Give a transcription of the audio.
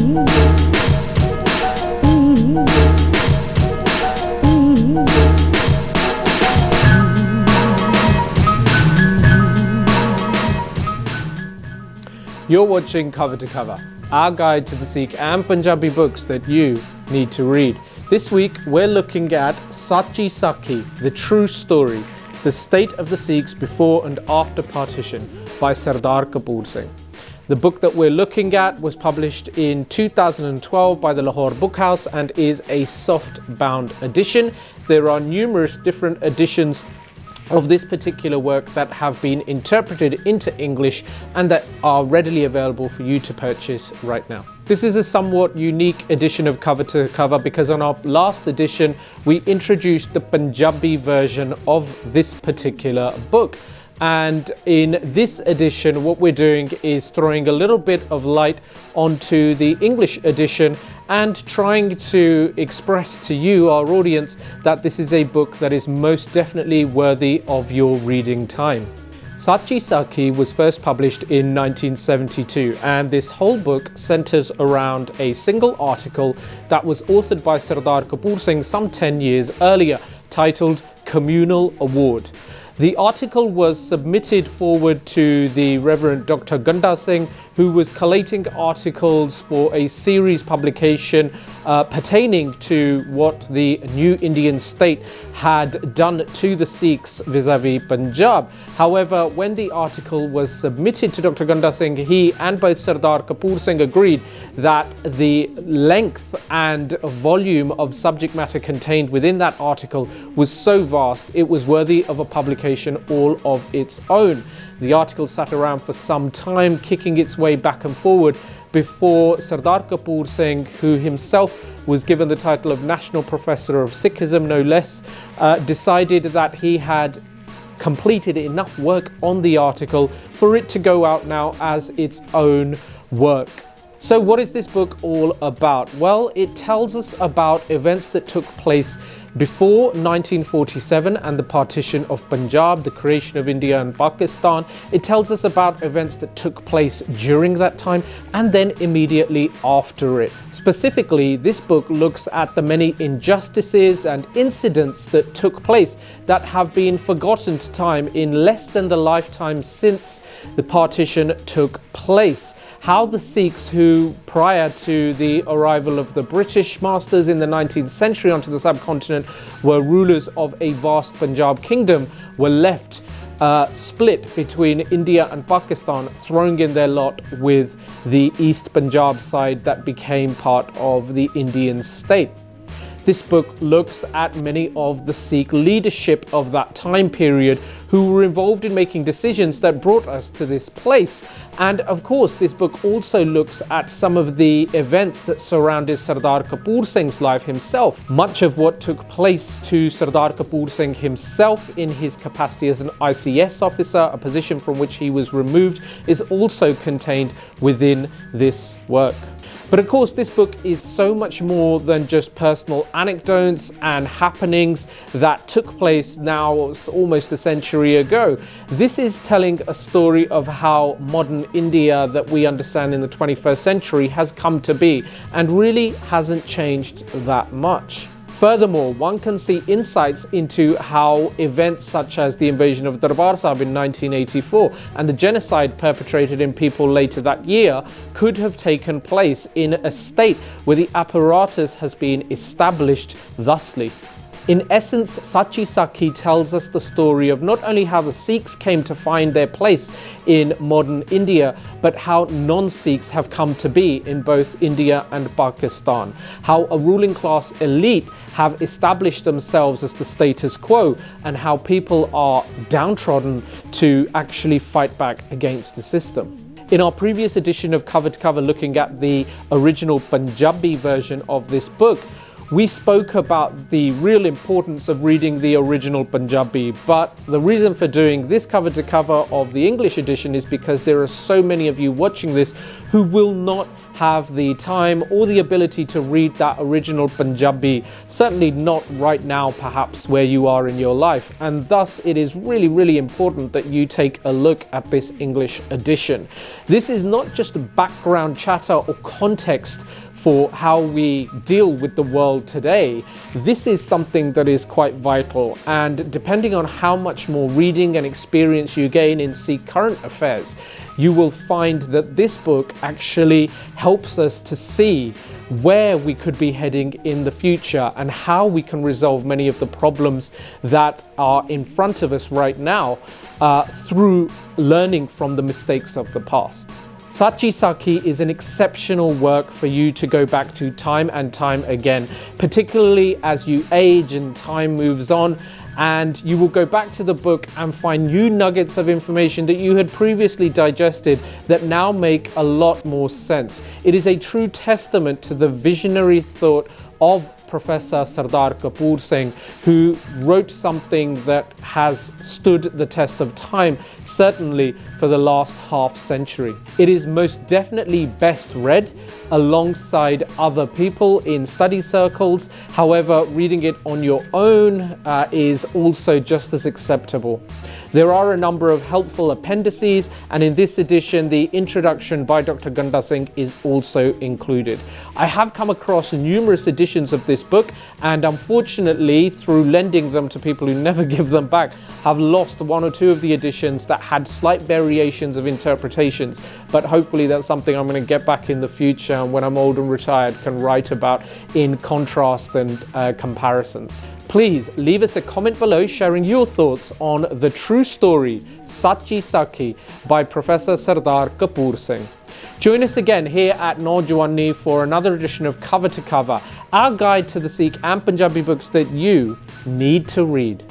You're watching Cover to Cover, our guide to the Sikh and Punjabi books that you need to read. This week, we're looking at Sachi Sakhi, The True Story, The State of the Sikhs Before and After Partition by Sirdar Kapur Singh. The book that we're looking at was published in 2012 by the Lahore Book House and is a soft-bound edition. There are numerous different editions of this particular work that have been interpreted into English and that are readily available for you to purchase right now. This is a somewhat unique edition of Cover to Cover because on our last edition we introduced the Punjabi version of this particular book. And in this edition, what we're doing is throwing a little bit of light onto the English edition and trying to express to you, our audience, that this is a book that is most definitely worthy of your reading time. Sachi Sakhi was first published in 1972, and this whole book centers around a single article that was authored by Sirdar Kapur Singh some 10 years earlier, titled Communal Award. The article was submitted forward to the Reverend Dr. Ganda Singh, who was collating articles for a series publication pertaining to what the new Indian state had done to the Sikhs vis-a-vis Punjab. However, when the article was submitted to Dr. Ganda Singh, he and both Sirdar Kapur Singh agreed that the length and volume of subject matter contained within that article was so vast, it was worthy of a publication all of its own. The article sat around for some time, kicking its way back and forward, before Sirdar Kapur Singh, who himself was given the title of National Professor of Sikhism, no less, decided that he had completed enough work on the article for it to go out now as its own work. So what is this book all about? Well, it tells us about events that took place before 1947 and the partition of Punjab, the creation of India and Pakistan. It tells us about events that took place during that time and then immediately after it. Specifically, this book looks at the many injustices and incidents that took place that have been forgotten to time in less than the lifetime since the partition took place. How the Sikhs, who prior to the arrival of the British masters in the 19th century onto the subcontinent were rulers of a vast Punjab kingdom, were left split between India and Pakistan, throwing in their lot with the East Punjab side that became part of the Indian state. This book looks at many of the Sikh leadership of that time period who were involved in making decisions that brought us to this place. And of course, this book also looks at some of the events that surrounded Sirdar Kapur Singh's life himself. Much of what took place to Sirdar Kapur Singh himself in his capacity as an ICS officer, a position from which he was removed, is also contained within this work. But of course, this book is so much more than just personal anecdotes and happenings that took place now almost a century ago. This is telling a story of how modern India that we understand in the 21st century has come to be and really hasn't changed that much. Furthermore, one can see insights into how events such as the invasion of Darbar Sahib in 1984 and the genocide perpetrated in people later that year could have taken place in a state where the apparatus has been established thusly. In essence, Sachi Sakhi tells us the story of not only how the Sikhs came to find their place in modern India, but how non-Sikhs have come to be in both India and Pakistan. How a ruling class elite have established themselves as the status quo and how people are downtrodden to actually fight back against the system. In our previous edition of Cover to Cover, looking at the original Punjabi version of this book, we spoke about the real importance of reading the original Punjabi, but the reason for doing this cover to cover of the English edition is because there are so many of you watching this who will not have the time or the ability to read that original Punjabi, certainly not right now perhaps where you are in your life, and thus it is really important that you take a look at this English edition. This is not just background chatter or context for how we deal with the world today. This is something that is quite vital, and depending on how much more reading and experience you gain in Sikh current affairs, you will find that this book actually helps us to see where we could be heading in the future and how we can resolve many of the problems that are in front of us right now through learning from the mistakes of the past. Sachi Sakhi is an exceptional work for you to go back to time and time again, particularly as you age and time moves on, and you will go back to the book and find new nuggets of information that you had previously digested that now make a lot more sense. It is a true testament to the visionary thought of Professor Sirdar Kapur Singh, who wrote something that has stood the test of time, certainly for the last half century. It is most definitely best read alongside other people in study circles. However, reading it on your own is also just as acceptable. There are a number of helpful appendices, and in this edition, the introduction by Dr. Ganda Singh is also included. I have come across numerous editions of this book, and unfortunately, through lending them to people who never give them back, have lost one or two of the editions that had slight variations of interpretations. But hopefully that's something I'm going to get back in the future, and when I'm old and retired can write about in contrast and comparisons. Please leave us a comment below sharing your thoughts on the true story Sachi Sakhi by Professor Sirdar Kapur Singh. Join us again here at Naujawani for another edition of Cover to Cover, our guide to the Sikh and Punjabi books that you need to read.